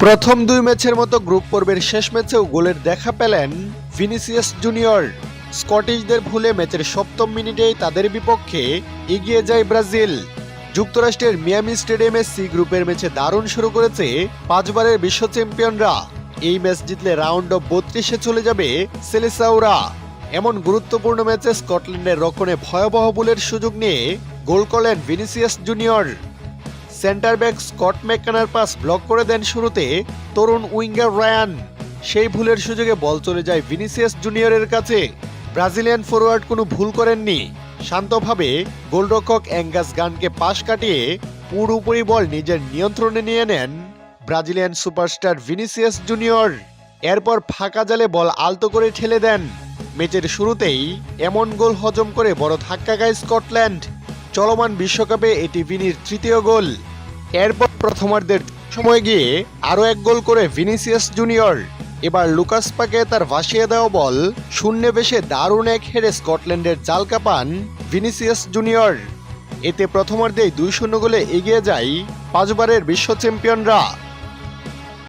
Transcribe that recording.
প্রথম দুই ম্যাচের মতো গ্রুপ পর্বের শেষ ম্যাচেও গোলের দেখা পেলেন ভিনিসিয়াস জুনিয়র। স্কটিশদের ভুলে ম্যাচের সপ্তম মিনিটেই তাদের বিপক্ষে এগিয়ে যায় ব্রাজিল। যুক্তরাষ্ট্রের মিয়ামি স্টেডিয়ামে সি গ্রুপের ম্যাচে দারুণ শুরু করেছে পাঁচবারের বিশ্ব চ্যাম্পিয়নরা। এই ম্যাচ জিতলে রাউন্ড অফ 32-এ চলে যাবে সেলেসাওরা। এমন গুরুত্বপূর্ণ ম্যাচে স্কটল্যান্ডের রক্ষণে ভয়াবহ ভুলের সুযোগ নিয়ে গোল করলেন Vinicius Junior. Centre back Scott McKenna pass block করে দেন শুরুতে তরুণ উইঙ্গার রায়ান। সেই ভুলের সুযোগে বল চলে যায় ভিনিসিয়াস জুনিয়রের কাছে। ব্রাজিলিয়ান ফরোয়ার্ড কোনো ভুল করেননি, শান্তভাবে গোলরক্ষক অ্যাঙ্গাস গানকে পাশ কাটিয়ে পুরোপুরি বল নিজের নিয়ন্ত্রণে নিয়ে নেন ব্রাজিলিয়ান সুপারস্টার ভিনিসিয়াস জুনিয়র। এরপর ফাঁকা জালে বল আলতো করে ঠেলে দেন। ম্যাচের শুরুতেই এমন গোল হজম করে বড় ধাক্কা খায় স্কটল্যান্ড। চলমান বিশ্বকাপে এটি ভিনির তৃতীয় গোল। এরপর প্রথমার্ধের সময় গিয়ে আরও এক গোল করে ভিনিসিয়াস জুনিয়র। এবার লুকাস পাকে তার ভাসিয়ে দেওয়া বল শূন্যে ভেসে দারুণ এক হেডে স্কটল্যান্ডের জাল কাঁপান ভিনিসিয়াস জুনিয়র। এতে প্রথমার্ধেই 2-0 গোলে এগিয়ে যায় পাঁচবারের বিশ্ব চ্যাম্পিয়নরা।